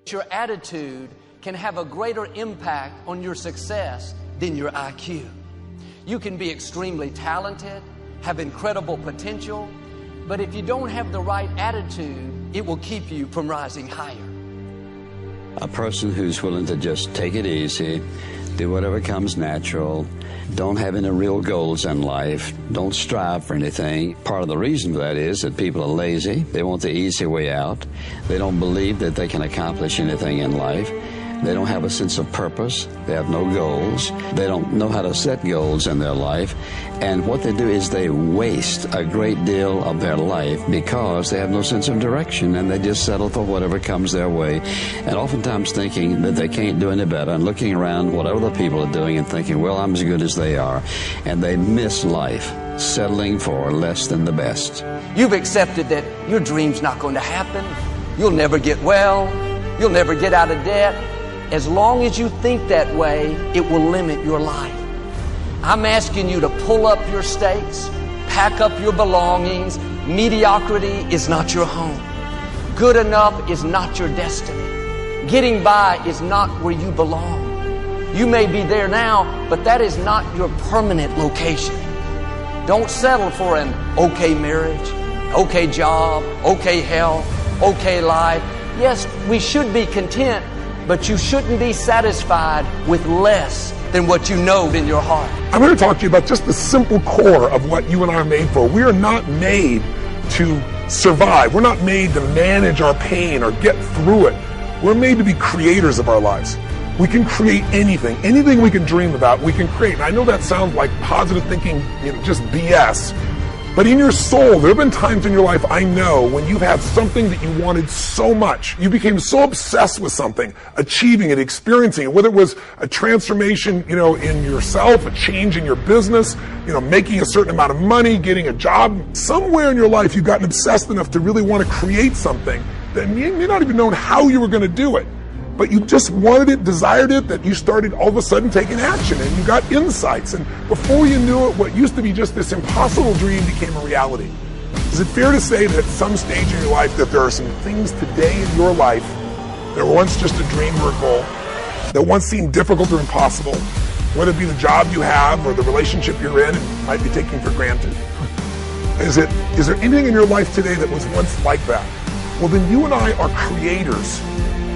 Your attitude can have a greater impact on your success than your IQ. You can be extremely talented, have incredible potential, but if you don't have the right attitude, it will keep you from rising higher. A person who's willing to just take it easy, do whatever comes natural, don't have any real goals in life, don't strive for anything. Part of the reason for that is that people are lazy. They want the easy way out. They don't believe that they can accomplish anything in life. They don't have a sense of purpose. They have no goals. They don't know how to set goals in their life. And what they do is they waste a great deal of their life because they have no sense of direction, and they just settle for whatever comes their way. And oftentimes thinking that they can't do any better and looking around what other people are doing and thinking, well, I'm as good as they are. And they miss life, settling for less than the best. You've accepted that your dream's not going to happen. You'll never get well. You'll never get out of debt. As long as you think that way, it will limit your life. I'm asking you to pull up your stakes, pack up your belongings. Mediocrity is not your home. Good enough is not your destiny. Getting by is not where you belong. You may be there now, but that is not your permanent location. Don't settle for an okay marriage, okay job, okay health, okay life. Yes, we should be content, but you shouldn't be satisfied with less than what you know in your heart. I'm going to talk to you about just the simple core of what you and I are made for. We are not made to survive. We're not made to manage our pain or get through it. We're made to be creators of our lives. We can create anything. Anything we can dream about, we can create. And I know that sounds like positive thinking, just BS. But in your soul, there have been times in your life, I know, when you've had something that you wanted so much. You became so obsessed with something, achieving it, experiencing it, whether it was a transformation, in yourself, a change in your business, making a certain amount of money, getting a job. Somewhere in your life, you've gotten obsessed enough to really want to create something that you may not even known how you were going to do it. But you just wanted it, desired it, that you started all of a sudden taking action and you got insights. And before you knew it, what used to be just this impossible dream became a reality. Is it fair to say that at some stage in your life that there are some things today in your life that were once just a dream or a goal, that once seemed difficult or impossible, whether it be the job you have or the relationship you're in and might be taking for granted? Is there anything in your life today that was once like that? Well, then you and I are creators.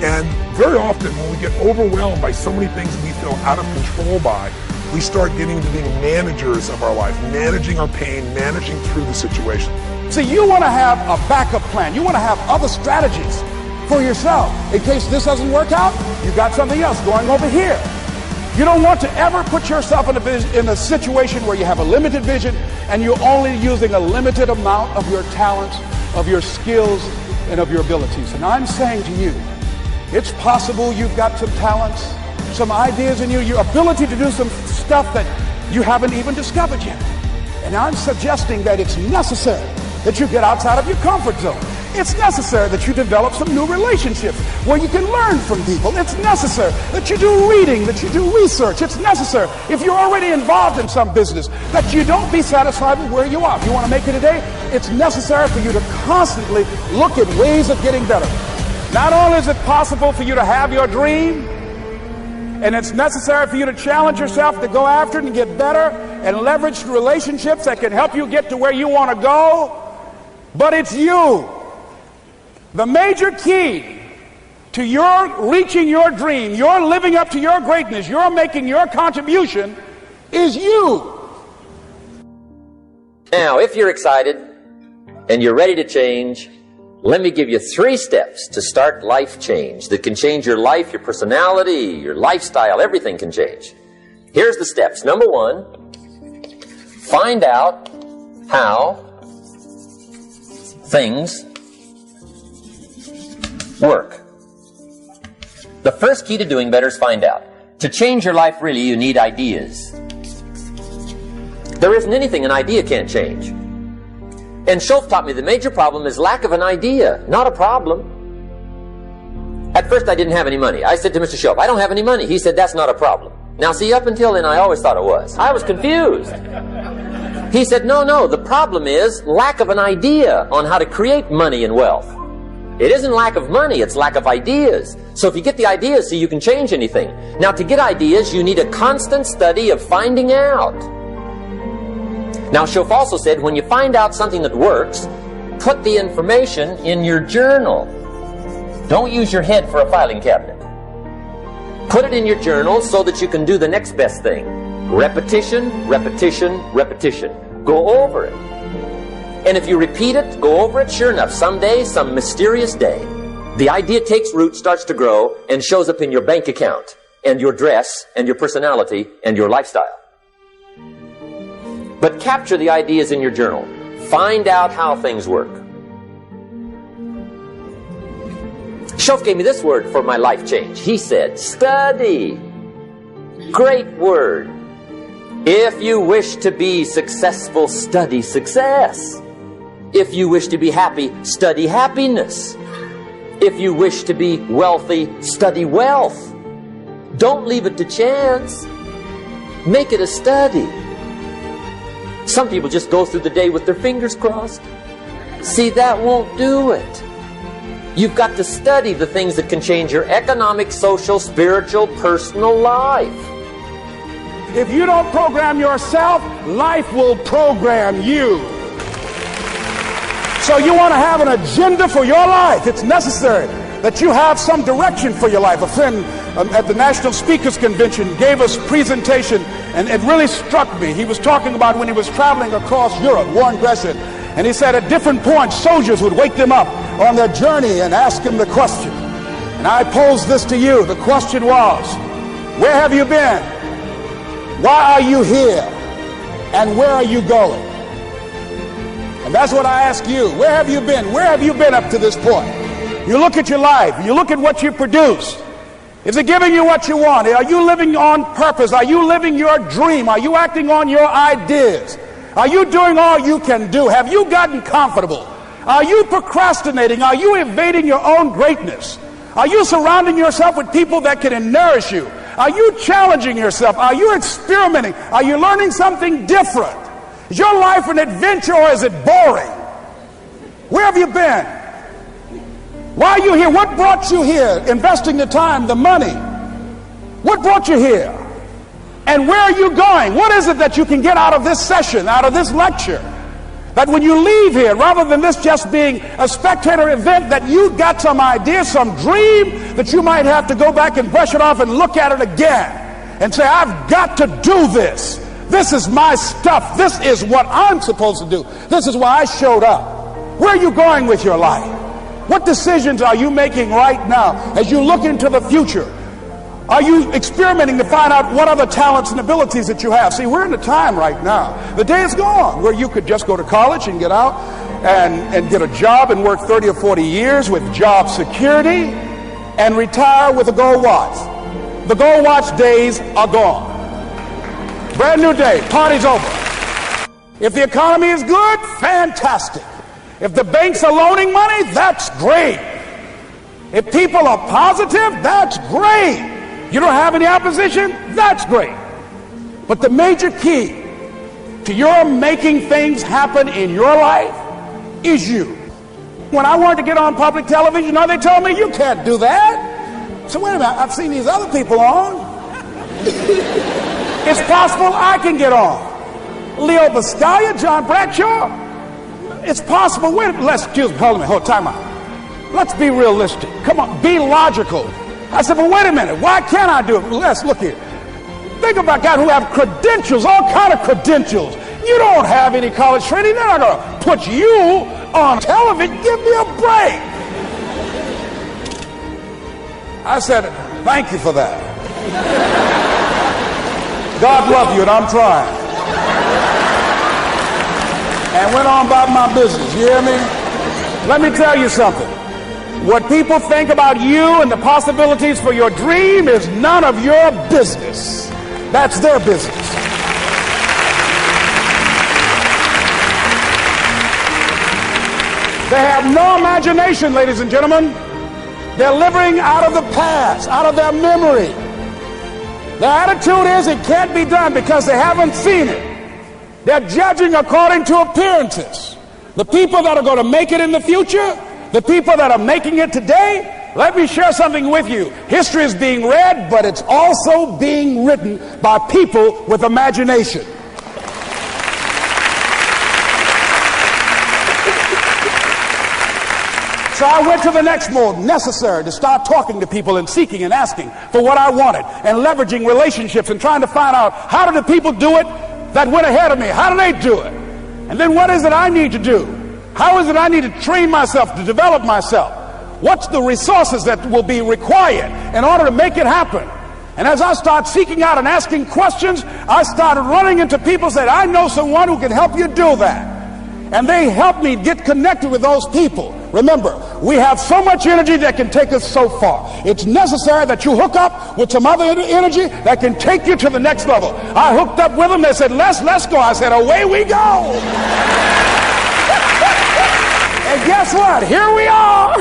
And very often when we get overwhelmed by so many things we feel out of control by, we start getting to being managers of our life, managing our pain, managing through the situation. See, you want to have a backup plan. You want to have other strategies for yourself. In case this doesn't work out, you got something else going over here. You don't want to ever put yourself in a situation where you have a limited vision and you're only using a limited amount of your talents, of your skills, and of your abilities. And I'm saying to you, it's possible you've got some talents, some ideas in you, your ability to do some stuff that you haven't even discovered yet. And I'm suggesting that it's necessary that you get outside of your comfort zone. It's necessary that you develop some new relationships where you can learn from people. It's necessary that you do reading, that you do research. It's necessary, if you're already involved in some business, that you don't be satisfied with where you are. If you want to make it today, it's necessary for you to constantly look at ways of getting better. Not only is it possible for you to have your dream, and it's necessary for you to challenge yourself to go after it and get better and leverage relationships that can help you get to where you want to go, but it's you. The major key to your reaching your dream, your living up to your greatness, your making your contribution is you. Now, if you're excited and you're ready to change, let me give you 3 steps to start life change that can change your life, your personality, your lifestyle. Everything can change. Here's the steps. Number 1, find out how things work. The first key to doing better is find out. To change your life, really, you need ideas. There isn't anything an idea can't change. And Schultz taught me the major problem is lack of an idea, not a problem. At first I didn't have any money. I said to Mr. Schultz, I don't have any money. He said, that's not a problem. Now see, up until then I always thought it was. I was confused. He said, no, the problem is lack of an idea on how to create money and wealth. It isn't lack of money, it's lack of ideas. So if you get the ideas, see, you can change anything. Now, to get ideas, you need a constant study of finding out. Now, Schoff also said, when you find out something that works, put the information in your journal. Don't use your head for a filing cabinet. Put it in your journal so that you can do the next best thing. Repetition, repetition, repetition. Go over it. And if you repeat it, go over it, sure enough, someday, some mysterious day, the idea takes root, starts to grow, and shows up in your bank account, and your dress, and your personality, and your lifestyle. But capture the ideas in your journal. Find out how things work. Schoff gave me this word for my life change. He said, study. Great word. If you wish to be successful, study success. If you wish to be happy, study happiness. If you wish to be wealthy, study wealth. Don't leave it to chance. Make it a study. Some people just go through the day with their fingers crossed. See, that won't do it. You've got to study the things that can change your economic, social, spiritual, personal life. If you don't program yourself, life will program you. So you want to have an agenda for your life. It's necessary that you have some direction for your life. A friend at the National Speakers Convention gave us a presentation, and it really struck me. He was talking about when he was traveling across Europe, Warren Gresham, and he said at different points, soldiers would wake them up on their journey and ask him the question. And I pose this to you. The question was, where have you been? Why are you here? And where are you going? And that's what I ask you. Where have you been? Where have you been up to this point? You look at your life. You look at what you produce. Is it giving you what you want? Are you living on purpose? Are you living your dream? Are you acting on your ideas? Are you doing all you can do? Have you gotten comfortable? Are you procrastinating? Are you evading your own greatness? Are you surrounding yourself with people that can nourish you? Are you challenging yourself? Are you experimenting? Are you learning something different? Is your life an adventure, or is it boring? Where have you been? Why are you here? What brought you here? Investing the time, the money. What brought you here? And where are you going? What is it that you can get out of this session, out of this lecture? That when you leave here, rather than this just being a spectator event, that you got some idea, some dream, that you might have to go back and brush it off and look at it again and say, I've got to do this. This is my stuff. This is what I'm supposed to do. This is why I showed up. Where are you going with your life? What decisions are you making right now as you look into the future? Are you experimenting to find out what other talents and abilities that you have? See, we're in a time right now. The day is gone where you could just go to college and get out and get a job and work 30 or 40 years with job security and retire with a gold watch. The gold watch days are gone. Brand new day. Party's over. If the economy is good, fantastic. If the banks are loaning money, that's great. If people are positive, that's great. You don't have any opposition, that's great. But the major key to your making things happen in your life is you. When I wanted to get on public television, they told me, you can't do that. So wait a minute, I've seen these other people on. It's possible I can get on. Leo Biscaya, John Bradshaw. It's possible. Wait a minute. Excuse me. Hold on. Time out. Let's be realistic. Come on. Be logical. I said, well, wait a minute. Why can't I do it? Let's look here. Think about guys who have credentials, all kind of credentials. You don't have any college training. They're not going to put you on television. Give me a break. I said, thank you for that. God love you, and I'm trying. And went on about my business. You hear me? Let me tell you something. What people think about you and the possibilities for your dream is none of your business. That's their business. They have no imagination, ladies and gentlemen. They're living out of the past, out of their memory. Their attitude is it can't be done because they haven't seen it. They're judging according to appearances. The people that are going to make it in the future, The people that are making it today, let me share something with you. History is being read, but it's also being written by people with imagination. So I went to the next mode, necessary to start talking to people and seeking and asking for what I wanted and leveraging relationships and trying to find out, how do the people do it that went ahead of me? How do they do it? And then what is it I need to do? How is it I need to train myself, to develop myself? What's the resources that will be required in order to make it happen? And as I start seeking out and asking questions, I started running into people who said, I know someone who can help you do that. And they helped me get connected with those people. Remember, we have so much energy that can take us so far. It's necessary that you hook up with some other energy that can take you to the next level. I hooked up with them. They said, let's go. I said, away we go. And guess what? Here we are.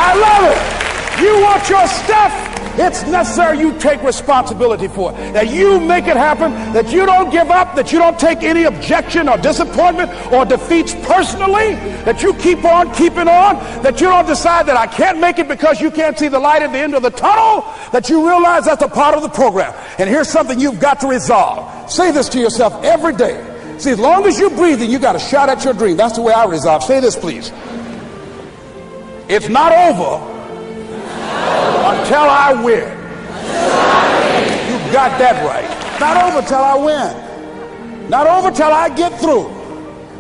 I love it. You want your stuff? It's necessary you take responsibility for it, that you make it happen, that you don't give up, that you don't take any objection or disappointment or defeats personally, that you keep on keeping on, that you don't decide that I can't make it because you can't see the light at the end of the tunnel, that you realize that's a part of the program. And here's something you've got to resolve. Say this to yourself every day. See, as long as you're breathing, you got a shot at your dream. That's the way I resolve. Say this, please. It's not over until I win. You got that right. Not over till I win. Not over till I get through.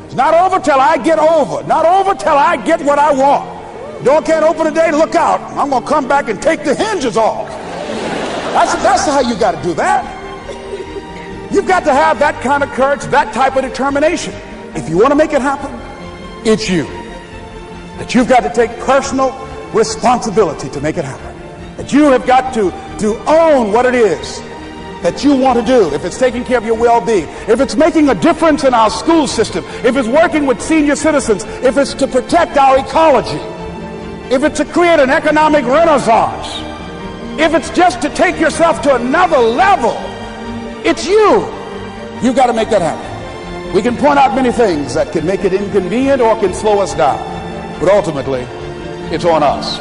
It's not over till I get over. Not over till I get what I want. Door can't open today, look out. I'm going to come back and take the hinges off. That's how you got to do that. You've got to have that kind of courage, that type of determination. If you want to make it happen, it's you. That you've got to take personal responsibility to make it happen. That you have got to own what it is that you want to do. If it's taking care of your well-being, if it's making a difference in our school system, if it's working with senior citizens, if it's to protect our ecology, if it's to create an economic renaissance, if it's just to take yourself to another level, it's you. You've got to make that happen. We can point out many things that can make it inconvenient or can slow us down, but ultimately, it's on us.